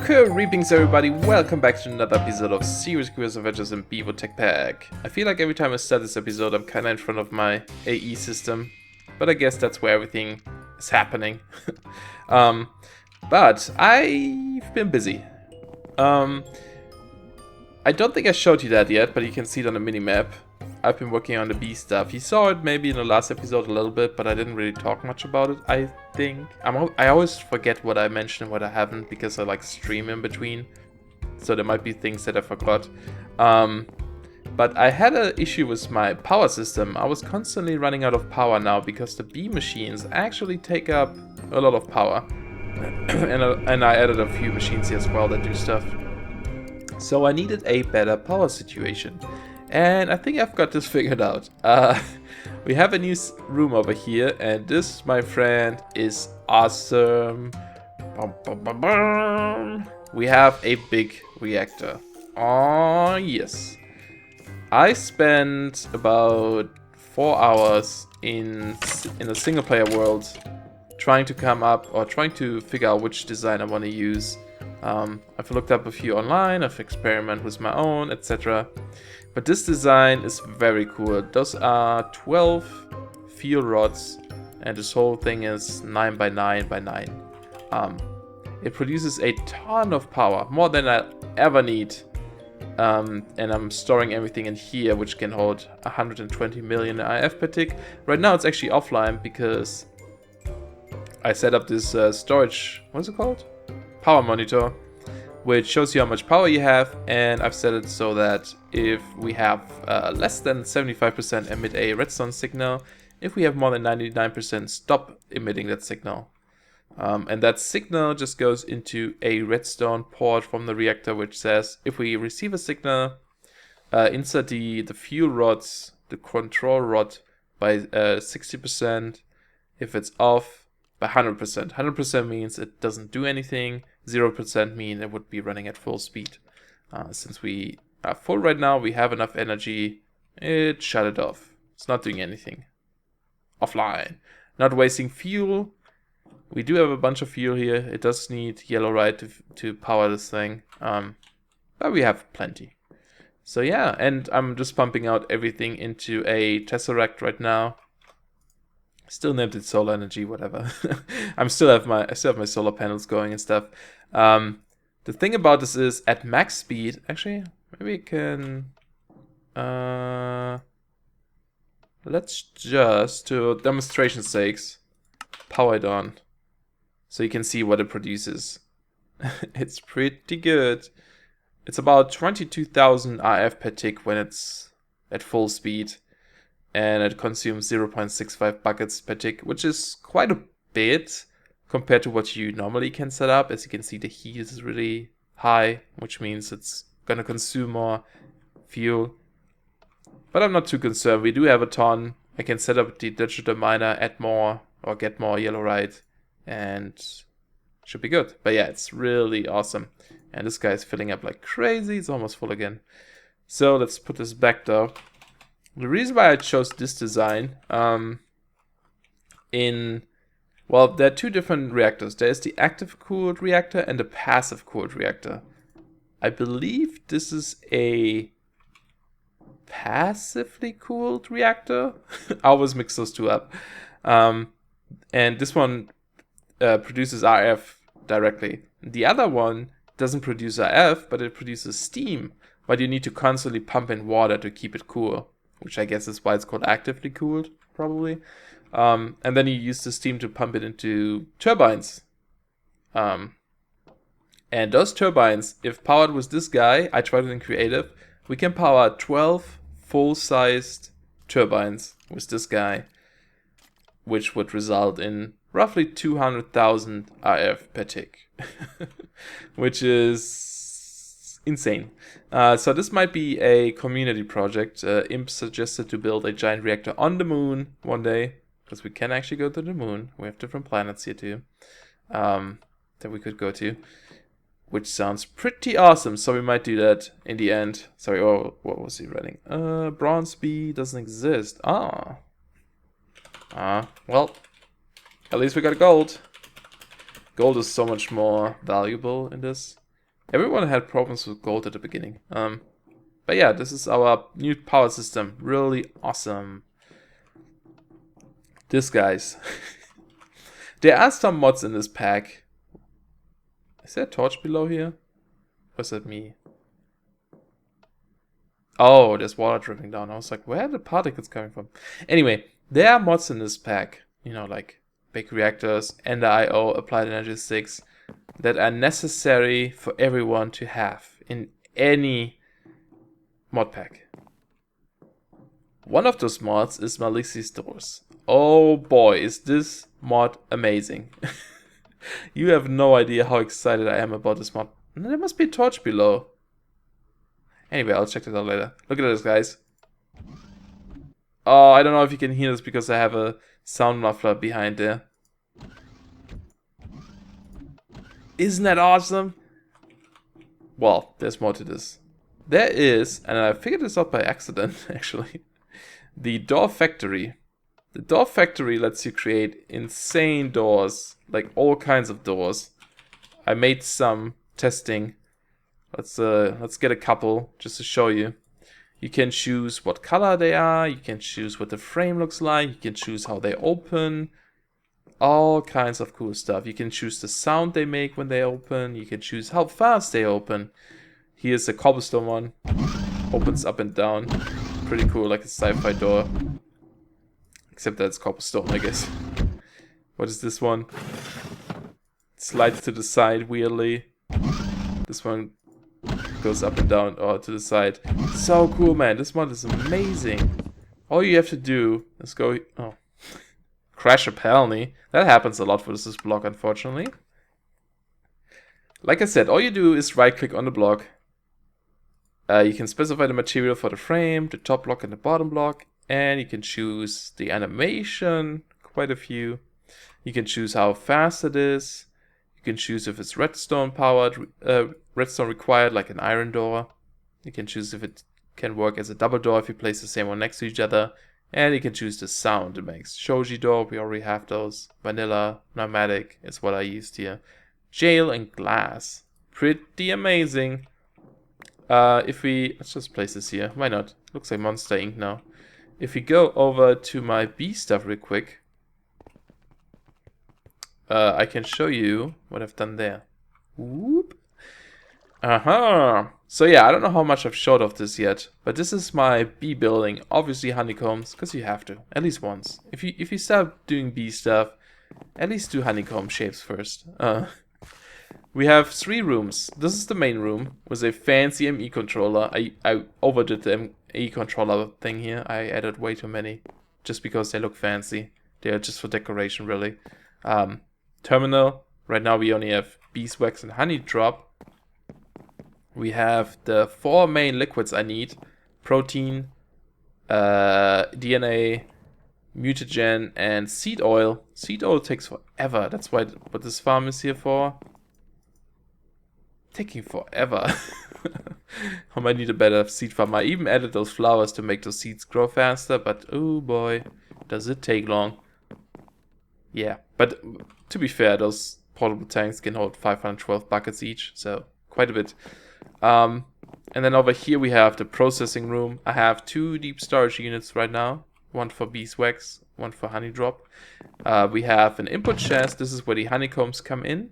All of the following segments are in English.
Greetings everybody, welcome back to another episode of Serious Curious Adventures in Bevo Tech Pack. I feel like every time I start this episode I'm kinda in front of my AE system, but I guess that's where everything is happening. But I've been busy. I don't think I showed you that yet, but you can see it on the minimap. I've been working on the bee stuff. You saw it maybe in the last episode a little bit, but I didn't really talk much about it, I think. I always forget what I mentioned and what I haven't because I like stream in between. So there might be things that I forgot. But I had an issue with my power system. I was constantly running out of power now because the bee machines actually take up a lot of power. and I added a few machines here as well that do stuff. So I needed a better power situation. And I think I've got this figured out. We have a new room over here, and this, my friend, is awesome. Bum, bum, bum, bum. We have a big reactor. Oh, yes. I spent about 4 hours in a single player world trying to come up, or trying to figure out which design I want to use. I've looked up a few online, I've experimented with my own, etc. But this design is very cool. Those are 12 fuel rods, and this whole thing is 9 by 9 by 9. It produces a ton of power, more than I ever need. And I'm storing everything in here, which can hold 120 million IF per tick. Right now it's actually offline because I set up this storage, what's it called? Power monitor, which shows you how much power you have, and I've set it so that if we have less than 75% emit a redstone signal, if we have more than 99% stop emitting that signal. And that signal just goes into a redstone port from the reactor, which says if we receive a signal, insert the fuel rods, the control rod by 60%, if it's off by 100%. 100% means it doesn't do anything, 0% mean it would be running at full speed. Since we are full right now, we have enough energy, it shut it off. It's not doing anything. Offline. Not wasting fuel. We do have a bunch of fuel here. It does need yellow light to power this thing. But we have plenty. So yeah, and I'm just pumping out everything into a tesseract right now. Still named it solar energy, whatever. I still have my solar panels going and stuff. The thing about this is at max speed. Actually, maybe we can. Let's just, to demonstration sakes, power it on, so you can see what it produces. It's pretty good. It's about 22,000 RF per tick when it's at full speed. And it consumes 0.65 buckets per tick, which is quite a bit compared to what you normally can set up. As you can see, the heat is really high, which means it's going to consume more fuel. But I'm not too concerned. We do have a ton. I can set up the digital miner, add more, or get more yellow light, and should be good. But yeah, it's really awesome. And this guy is filling up like crazy. It's almost full again. So let's put this back though. The reason why I chose this design, well, there are two different reactors. There's the active cooled reactor and the passive cooled reactor. I believe this is a passively cooled reactor. I always mix those two up. And this one produces RF directly. The other one doesn't produce RF, but it produces steam. But you need to constantly pump in water to keep it cool, which I guess is why it's called actively cooled, probably. And then you use the steam to pump it into turbines. And those turbines, if powered with this guy, I tried it in creative, we can power 12 full-sized turbines with this guy, which would result in roughly 200,000 RF per tick, which is insane. So this might be a community project. Imp suggested to build a giant reactor on the moon one day, because we can actually go to the moon. We have different planets here too, that we could go to, which sounds pretty awesome. So we might do that in the end. Sorry, oh, what was he running? Bronze bee doesn't exist. Well, at least we got gold. Gold is so much more valuable in this. Everyone had problems with gold at the beginning. But yeah, this is our new power system. Really awesome. This, guys. There are some mods in this pack. Is there a torch below here? Or is that me? Oh, there's water dripping down. I was like, where are the particles coming from? Anyway, there are mods in this pack. You know, like big reactors, Ender IO, applied energistics, that are necessary for everyone to have in any mod pack. One of those mods is Malixi Doors. Oh boy, is this mod amazing. You have no idea how excited I am about this mod. There must be a torch below. Anyway, I'll check that out later. Look at this, guys. Oh, I don't know if you can hear this because I have a sound muffler behind there. Isn't that awesome? Well, there's more to this. There is, and I figured this out by accident, actually, the door factory. The door factory lets you create insane doors, like all kinds of doors. I made some testing. Let's get a couple just to show you. You can choose what color they are, you can choose what the frame looks like, you can choose how they open. All kinds of cool stuff. You can choose the sound they make when they open, you can choose how fast they open. Here's a cobblestone one. Opens up and down. Pretty cool, like a sci-fi door. Except that it's cobblestone, I guess. What is this one? Slides to the side weirdly. This one goes up and down or to the side. So cool, man. This mod is amazing. All you have to do is go... Oh. Crash apparently. That happens a lot for this block, unfortunately. Like I said, all you do is right click on the block. You can specify the material for the frame, the top block and the bottom block. And you can choose the animation, quite a few. You can choose how fast it is. You can choose if it's redstone powered, redstone required, like an iron door. You can choose if it can work as a double door if you place the same one next to each other. And you can choose the sound it makes. Shoji door, we already have those. Vanilla, pneumatic is what I used here. Jail and glass. Pretty amazing. Let's just place this here. Why not? Looks like Monster Ink now. If we go over to my B stuff real quick, I can show you what I've done there. Whoop. So yeah, I don't know how much I've showed of this yet, but this is my B building. Obviously honeycombs, because you have to, at least once. If you start doing B stuff, at least do honeycomb shapes first. We have 3 rooms. This is the main room with a fancy ME controller. I overdid the ME controller thing here. I added way too many just because they look fancy. They are just for decoration, really. Terminal. Right now we only have beeswax and honey drop. We have the 4 main liquids I need. Protein, DNA, mutagen, and seed oil. Seed oil takes forever. That's what this farm is here for. Taking forever. I might need a better seed farm. I even added those flowers to make those seeds grow faster, but oh boy, does it take long. Yeah, but to be fair, those portable tanks can hold 512 buckets each, so quite a bit. And then over here we have the processing room. I have 2 deep storage units right now. One for beeswax, one for honey drop. We have an input chest. This is where the honeycombs come in.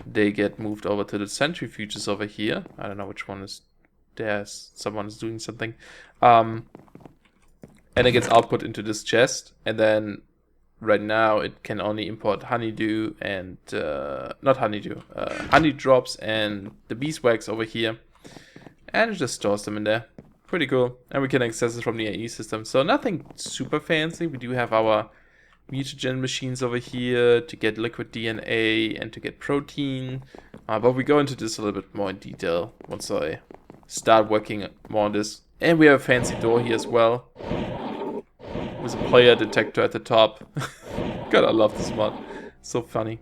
They get moved over to the centrifuges over here. I don't know which one is there. Someone is doing something. And it gets output into this chest. And then right now it can only import honeydew and not honeydew, honey drops and the beeswax over here. And it just stores them in there. Pretty cool. And we can access it from the AE system. So nothing super fancy. We do have our mutagen machines over here to get liquid DNA and to get protein. But we go into this a little bit more in detail once I start working more on this. And we have a fancy door here as well, with a player detector at the top. God, I love this mod. So funny.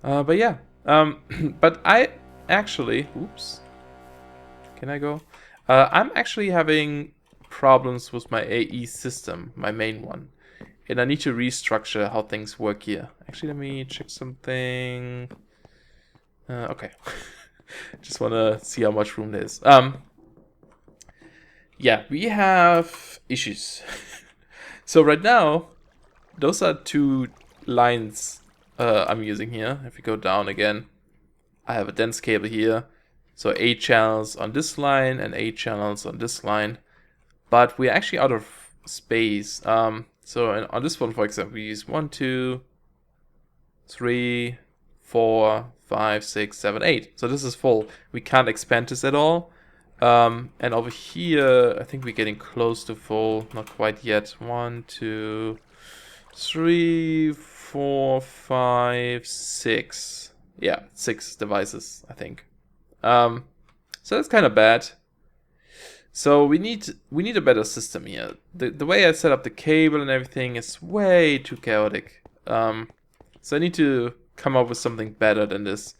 But yeah. But I actually... Oops. Can I go? I'm actually having problems with my AE system, my main one. And I need to restructure how things work here. Actually, let me check something. Okay. Just want to see how much room there is. Yeah, we have issues. So right now, those are 2 lines I'm using here. If we go down again, I have a dense cable here. So 8 channels on this line and 8 channels on this line. But we're actually out of space. So on this one, for example, we use 1, 2, 3, 4, 5, 6, 7, 8. So this is full. We can't expand this at all. And over here, I think we're getting close to full. Not quite yet. 1, 2, 3, 4, 5, 6. Yeah, 6 devices, I think. So that's kind of bad. So we need a better system here. The way I set up the cable and everything is way too chaotic. So I need to come up with something better than this.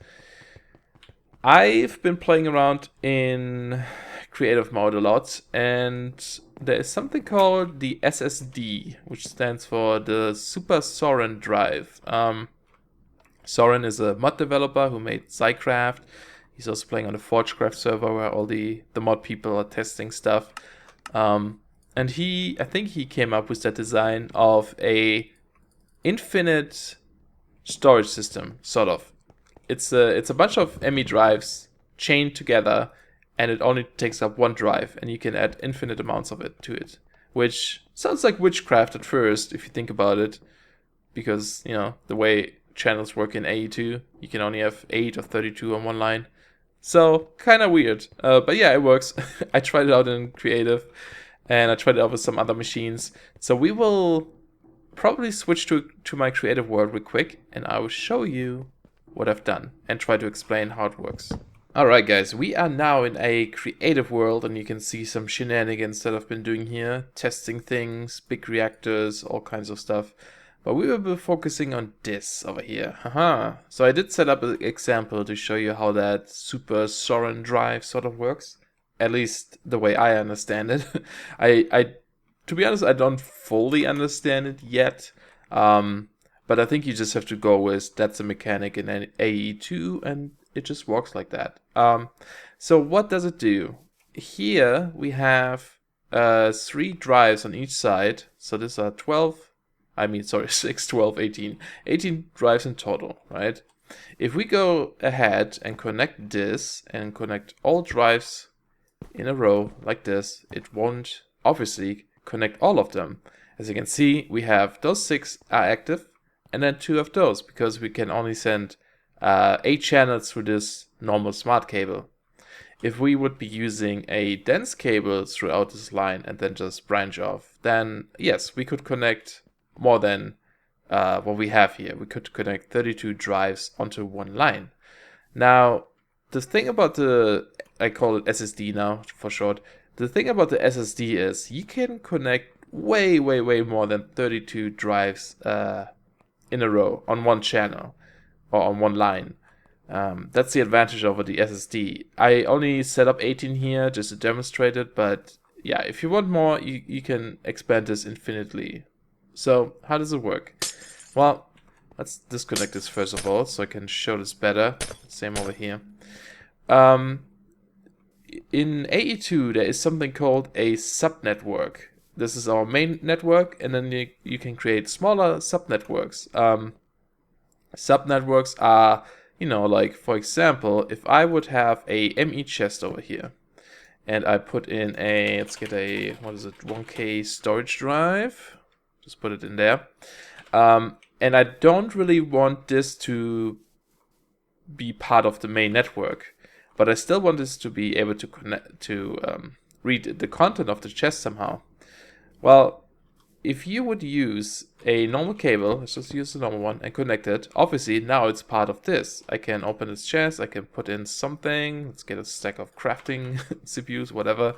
I've been playing around in creative mode a lot, and there is something called the SSD, which stands for the Super Soaryn Drive. Soaryn is a mod developer who made Thaumcraft. He's also playing on the Forgecraft server where all the mod people are testing stuff. And I think he came up with that design of a infinite storage system, sort of. It's a bunch of ME drives chained together, and it only takes up 1 drive, and you can add infinite amounts of it to it. Which sounds like witchcraft at first, if you think about it. Because, you know, the way channels work in AE2, you can only have 8 or 32 on one line. So, kind of weird. But yeah, it works. I tried it out in creative, and I tried it out with some other machines. So we will probably switch to my creative world real quick, and I will show you what I've done and try to explain how it works. Alright guys, we are now in a creative world, and you can see some shenanigans that I've been doing here. Testing things, big reactors, all kinds of stuff. But we will be focusing on this over here. Haha. So I did set up an example to show you how that Super Soaryn Drive sort of works. At least the way I understand it. I to be honest, I don't fully understand it yet. But I think you just have to go with that's a mechanic in an AE2, and it just works like that. So what does it do? Here we have 3 drives on each side. So these are 6, 12, 18. 18 drives in total, right? If we go ahead and connect this and connect all drives in a row like this, it won't obviously connect all of them. As you can see, we have those 6 are active, and then 2 of those, because we can only send 8 channels through this normal smart cable. If we would be using a dense cable throughout this line and then just branch off, then yes, we could connect more than what we have here. We could connect 32 drives onto one line. Now, the thing about I call it SSD now for short. The thing about the SSD is you can connect way more than 32 drives in a row on one channel or on one line. That's the advantage over the SSD. I only set up 18 here just to demonstrate it, but yeah, if you want more, you can expand this infinitely. So how does it work? Well, let's disconnect this first of all so I can show this better. Same over here. In AE2 there is something called a subnetwork. This is our main network, and then you can create smaller subnetworks. Subnetworks are, you know, like for example, if I would have a ME chest over here, and I put in a, let's get a, 1K storage drive. Just put it in there. And I don't really want this to be part of the main network, but I still want this to be able to connect to read the content of the chest somehow. Well, if you would use a normal cable, let's just use the normal one and connect it, obviously now it's part of this. I can open this chest, I can put in something, let's get a stack of crafting CPUs, whatever,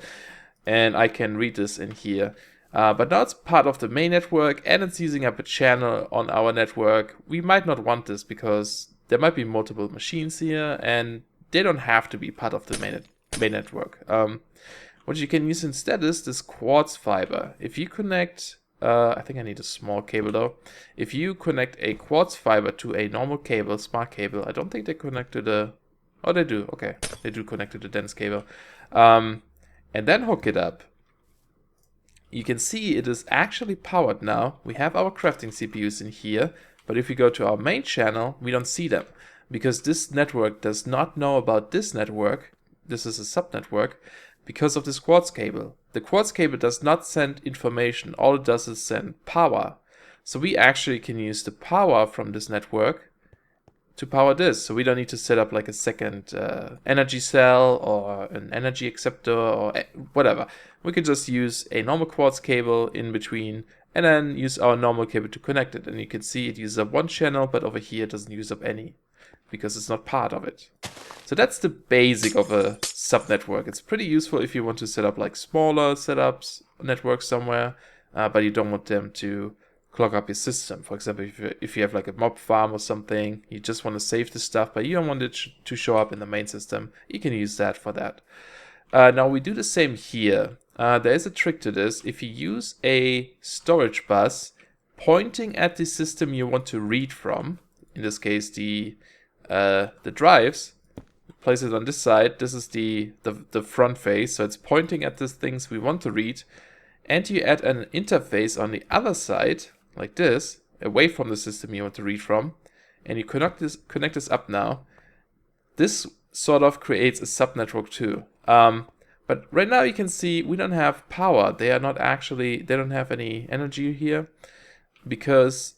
and I can read this in here. But now it's part of the main network, and it's using up a channel on our network. We might not want this because there might be multiple machines here, and they don't have to be part of the main network. What you can use instead is this quartz fiber. If you connect, I think I need a small cable though. If you connect a quartz fiber to a normal cable, smart cable, I don't think they connect to the Oh, they do. Okay, they do connect to the dense cable. And then hook it up. You can see it is actually powered now. We have our crafting CPUs in here, but if we go to our main channel, we don't see them because this network does not know about this network. This is a subnetwork because of this quartz cable. The quartz cable does not send information. All it does is send power. So we actually can use the power from this network to power this. So we don't need to set up like a second energy cell or an energy acceptor or whatever. We could just use a normal quartz cable in between and then use our normal cable to connect it. And you can see it uses up one channel, but over here it doesn't use up any because it's not part of it. So that's the basic of a subnetwork. It's pretty useful if you want to set up like smaller setups, networks somewhere, but you don't want them to clog up your system. For example, if you have like a mob farm or something, you just want to save the stuff, but you don't want it to show up in the main system, you can use that for that. Now we do the same here. There is a trick to this. If you use a storage bus pointing at the system you want to read from, in this case the drives, place it on this side. This is the front face, so it's pointing at the things we want to read, and you add an interface on the other side, like this, away from the system you want to read from, and you connect this up now. This sort of creates a subnetwork too. But right now you can see we don't have power. They don't have any energy here because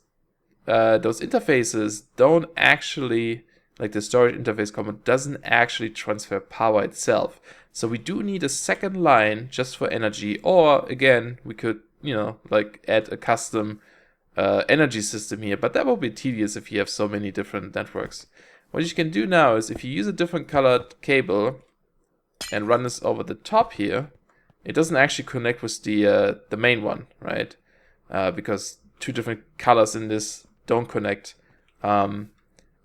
those interfaces don't actually, like the storage interface command doesn't actually transfer power itself. So we do need a second line just for energy, or again, we could, like add a custom energy system here, but that will be tedious if you have so many different networks. What you can do now is if you use a different colored cable and run this over the top here, it doesn't actually connect with the main one, right? Because two different colors in this don't connect. And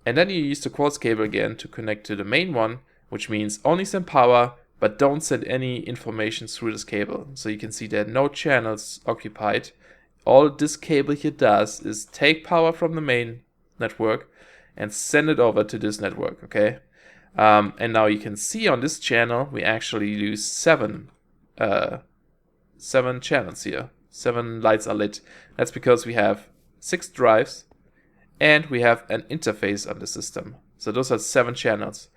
then you use the quartz cable again to connect to the main one, which means only send power, but don't send any information through this cable. So you can see there are no channels occupied. All this cable here does is take power from the main network and send it over to this network, okay? And now you can see on this channel, we actually use seven channels here. 7 lights are lit. That's because we have 6 drives and we have an interface on the system. So those are 7 channels.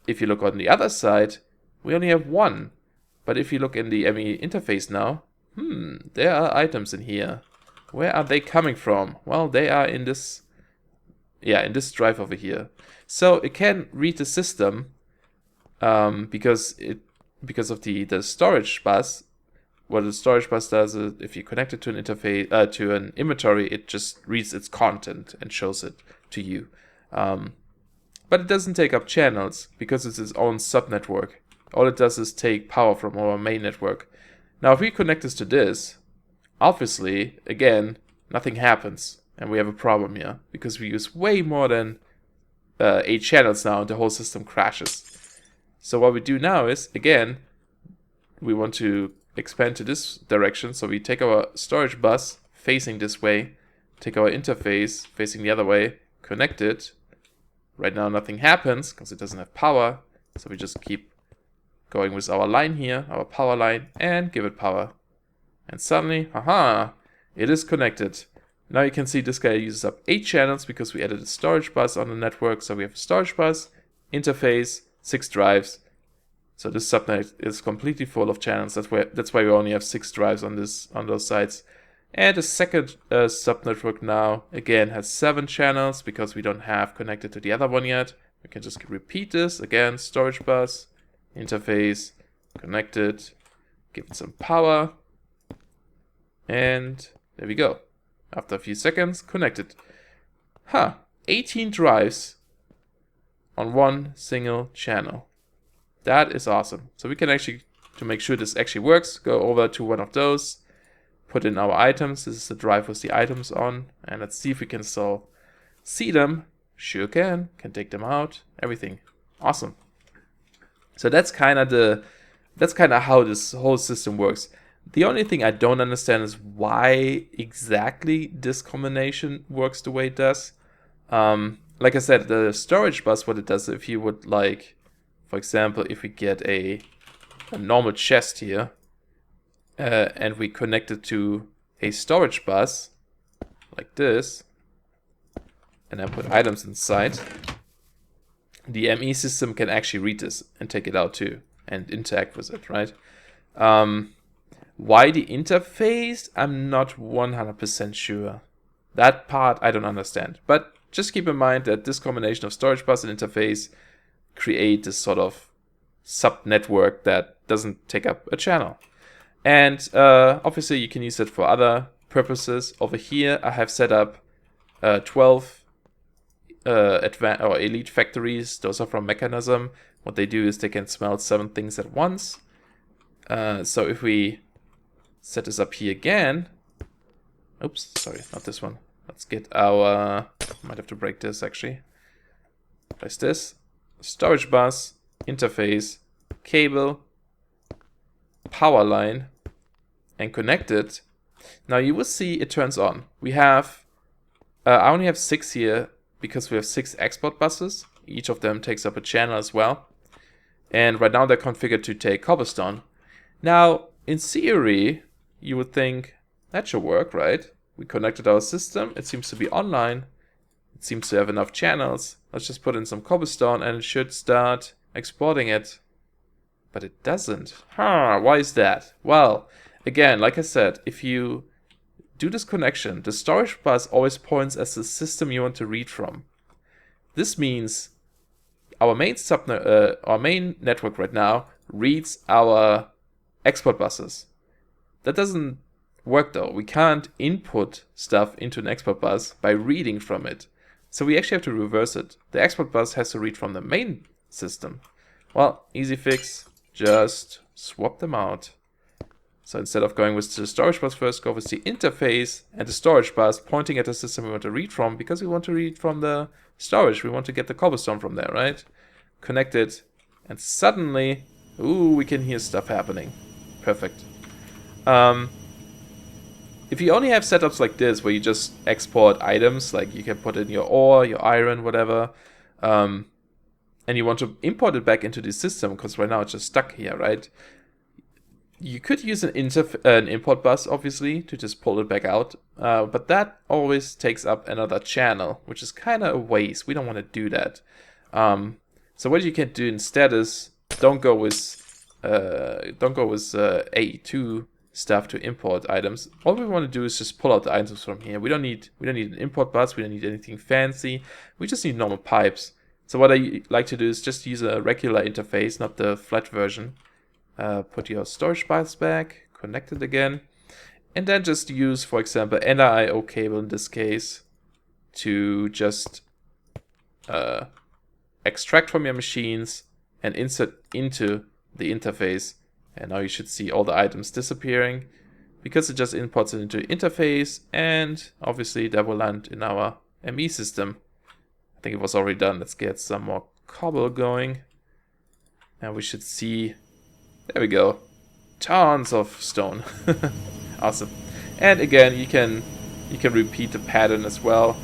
If you look on the other side, we only have 1. But if you look in the ME interface now, there are items in here. Where are they coming from? Well, they are in this, in this drive over here. So it can read the system because of the storage bus. What the storage bus does is, if you connect it to an interface, to an inventory, it just reads its content and shows it to you. But it doesn't take up channels because it's its own subnetwork. All it does is take power from our main network. Now, if we connect this to this, obviously, again, nothing happens, and we have a problem here because we use way more than 8 channels now, and the whole system crashes. So what we do now is, again, we want to expand to this direction, so we take our storage bus facing this way, take our interface facing the other way, connect it. Right now nothing happens because it doesn't have power, so we just keep going with our line here, our power line, and give it power. And suddenly, it is connected. Now you can see this guy uses up 8 channels because we added a storage bus on the network. So we have a storage bus, interface, 6 drives. So this subnet is completely full of channels. That's why we only have 6 drives on those sites. And the second subnetwork now, again, has 7 channels because we don't have connected to the other one yet. We can just repeat this. Again, storage bus, interface, connected, give it some power. And there we go. After a few seconds, connected. 18 drives on one single channel. That is awesome. So we can actually, to make sure this actually works, go over to one of those, put in our items. This is the drive with the items on. And let's see if we can still see them. Sure can take them out, everything. Awesome. So that's kind of how this whole system works. The only thing I don't understand is why exactly this combination works the way it does. Like I said, the storage bus, what it does, if you would like For example, if we get a normal chest here and we connect it to a storage bus like this, and then put items inside, the ME system can actually read this and take it out too and interact with it, right? Why the interface? I'm not 100% sure. That part I don't understand. But just keep in mind that this combination of storage bus and interface create this sort of sub-network that doesn't take up a channel. And obviously you can use it for other purposes. Over here I have set up 12 advanced or elite factories. Those are from Mechanism. What they do is they can smelt 7 things at once. So if we set this up here again, oops, sorry, not this one. Let's get our, might have to break this actually. Place this, storage bus, interface, cable, power line, and connect it. Now you will see it turns on. We have, I only have 6 here because we have 6 export buses. Each of them takes up a channel as well. And right now they're configured to take cobblestone. Now, in theory, you would think that should work, right? We connected our system, it seems to be online, it seems to have enough channels. Let's just put in some cobblestone and it should start exporting it. But it doesn't. Why is that? Well, again, like I said, if you do this connection, the storage bus always points as the system you want to read from. This means our main network right now reads our export buses. That doesn't work though. We can't input stuff into an export bus by reading from it. So we actually have to reverse it. The export bus has to read from the main system. Well, easy fix. Just swap them out. So instead of going with the storage bus first, go with the interface and the storage bus pointing at the system we want to read from, because we want to read from the storage. We want to get the cobblestone from there, right? Connect it, and suddenly, ooh, we can hear stuff happening. Perfect. If you only have setups like this, where you just export items, like you can put in your ore, your iron, whatever, and you want to import it back into the system, because right now it's just stuck here, right? You could use an import bus, obviously, to just pull it back out, but that always takes up another channel, which is kind of a waste. We don't want to do that. So what you can do instead is don't go with AE2 stuff to import items. All we want to do is just pull out the items from here. We don't need an import bus. We don't need anything fancy. We just need normal pipes. So what I like to do is just use a regular interface, not the flat version. Put your storage bus back, connect it again, and then just use, for example, NIO cable in this case to just extract from your machines and insert into the interface. And now you should see all the items disappearing because it just imports it into the interface, and obviously that will land in our ME system. I think it was already done. Let's get some more cobble going. And we should see, there we go, tons of stone. Awesome. And again, you can repeat the pattern as well.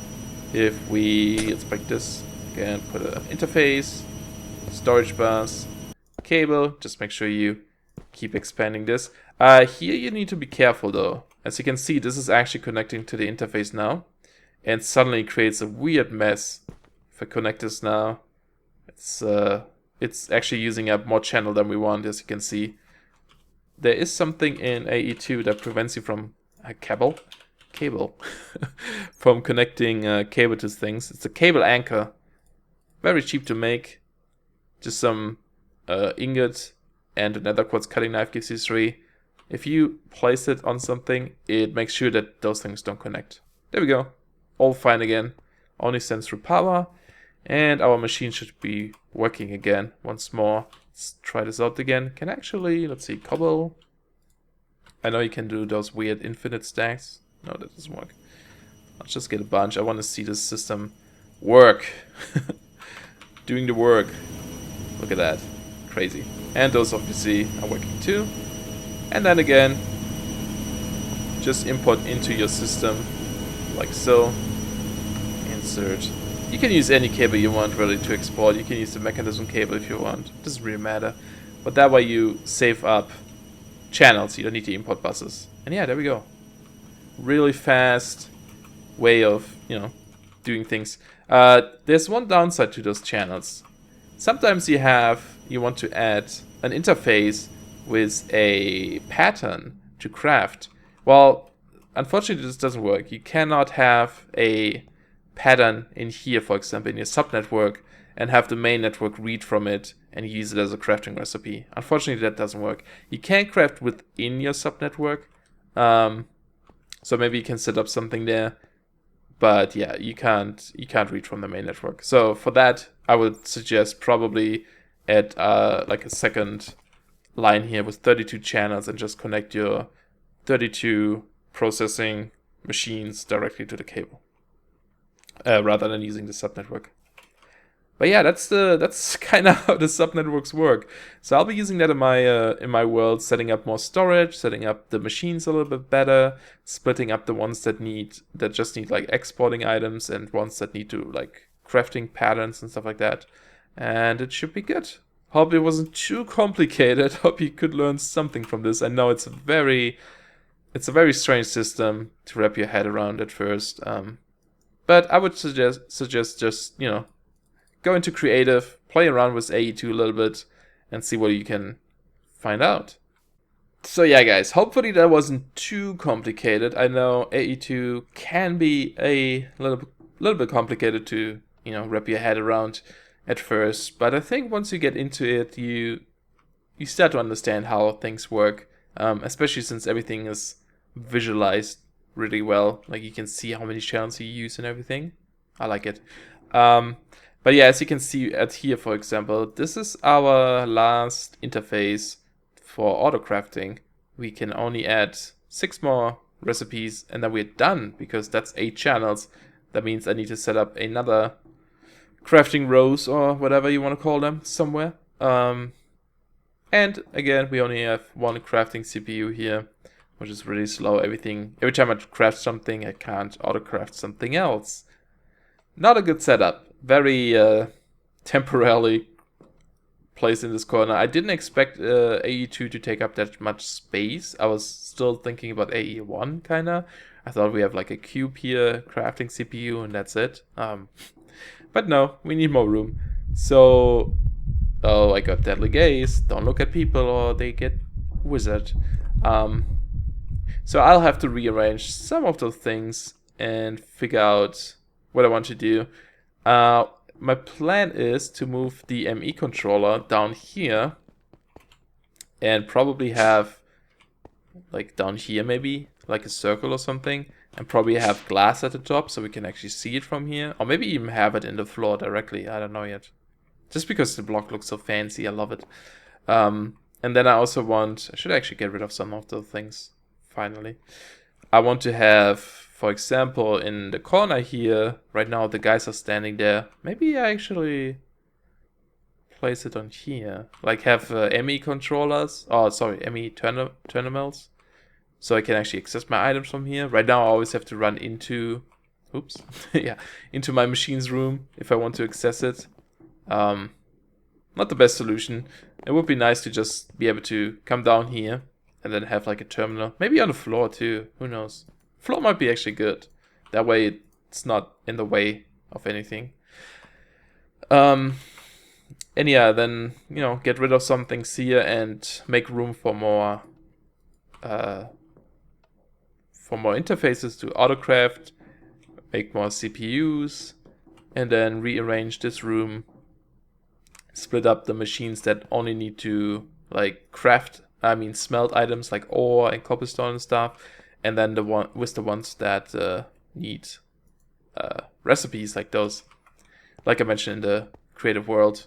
If we, let's break this again, put an interface, storage bus, cable, just make sure you keep expanding this. Here you need to be careful though. As you can see, this is actually connecting to the interface now, and suddenly creates a weird mess. If I connect this now, it's actually using up more channel than we want, as you can see. There is something in AE2 that prevents you from cable from connecting cable to things. It's a cable anchor, very cheap to make. Just some ingot and a nether quartz cutting knife gives you 3. If you place it on something, it makes sure that those things don't connect. There we go, all fine again. Only sends through power. And our machine should be working again once more. Let's try this out again. Can actually, let's see, cobble. I know you can do those weird infinite stacks. No, that doesn't work. Let's just get a bunch. I want to see this system work. Doing the work. Look at that. Crazy. And those obviously are working too. And then again, just import into your system like so. Insert You can use any cable you want really to export. You can use the mechanism cable if you want. It doesn't really matter. But that way you save up channels. You don't need to import buses. And yeah, there we go. Really fast way of, you know, doing things. There's one downside to those channels. Sometimes you want to add an interface with a pattern to craft. Well, unfortunately this doesn't work. You cannot have a pattern in here, for example, in your subnetwork, and have the main network read from it and use it as a crafting recipe. Unfortunately, that doesn't work. You can craft within your subnetwork, so maybe you can set up something there, but yeah, you can't read from the main network. So for that, I would suggest probably add like a second line here with 32 channels and just connect your 32 processing machines directly to the cable. Rather than using the subnetwork. But yeah, that's kind of how the subnetworks work. So I'll be using that in my world, setting up more storage, setting up the machines a little bit better, splitting up the ones that just need like exporting items and ones that need to like crafting patterns and stuff like that. And it should be good. Hope it wasn't too complicated. Hope you could learn something from this. I know it's a very strange system to wrap your head around at first. But I would suggest just, you know, go into creative, play around with AE2 a little bit, and see what you can find out. So yeah, guys, hopefully that wasn't too complicated. I know AE2 can be a little bit complicated to, you know, wrap your head around at first, but I think once you get into it, you start to understand how things work, especially since everything is visualized really well. Like you can see how many channels you use and everything. I like it. But yeah, as you can see at here, for example, this is our last interface for auto crafting. We can only add 6 more recipes and then we're done, because that's 8 channels. That means I need to set up another crafting rows or whatever you want to call them somewhere. And again, we only have 1 crafting CPU here, which is really slow. Every time I craft something, I can't auto-craft something else. Not a good setup. Very temporarily placed in this corner. I didn't expect AE2 to take up that much space. I was still thinking about AE1, kinda. I thought we have like a cube here, crafting CPU, and that's it. But no, we need more room. So, oh, I got deadly gaze. Don't look at people or they get wizard. So I'll have to rearrange some of those things and figure out what I want to do. My plan is to move the ME controller down here and probably have, like down here maybe, like a circle or something, and probably have glass at the top so we can actually see it from here. Or maybe even have it in the floor directly, I don't know yet. Just because the block looks so fancy, I love it. And then I also I should actually get rid of some of those things. Finally, I want to have, for example, in the corner here, right now the guys are standing there. Maybe I actually place it on here. Like have ME controllers, ME terminals. So I can actually access my items from here. Right now I always have to run into, into my machine's room if I want to access it. Not the best solution. It would be nice to just be able to come down here and then have like a terminal. Maybe on the floor too, who knows. Floor might be actually good. That way it's not in the way of anything. And yeah, then, you know, get rid of some things here and make room for more interfaces to autocraft, make more CPUs, and then rearrange this room, split up the machines that only need to like smelt items like ore and cobblestone and stuff, and then the ones that need recipes like those. Like I mentioned in the creative world,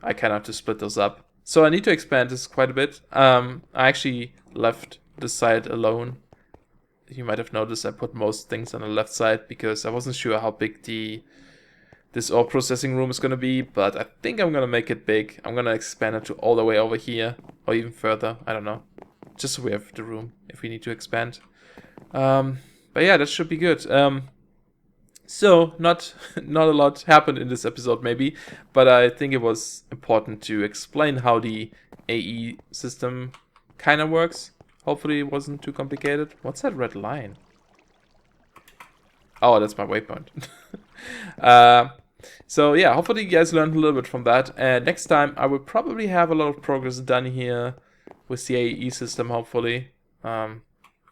I kind of have to split those up. So I need to expand this quite a bit. I actually left this side alone. You might have noticed I put most things on the left side because I wasn't sure how big this ore processing room is going to be, but I think I'm going to make it big. I'm going to expand it to all the way over here, or even further, I don't know. Just so we have the room if we need to expand. But yeah, that should be good. So, not a lot happened in this episode maybe, but I think it was important to explain how the AE system kind of works. Hopefully it wasn't too complicated. What's that red line? Oh, that's my waypoint. So yeah, hopefully you guys learned a little bit from that. And next time I will probably have a lot of progress done here with the AE system, hopefully. I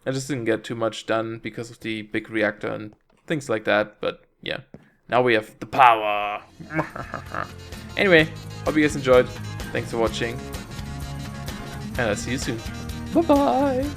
just didn't get too much done because of the big reactor and things like that. But yeah, now we have the power. Anyway, hope you guys enjoyed. Thanks for watching. And I'll see you soon. Bye-bye.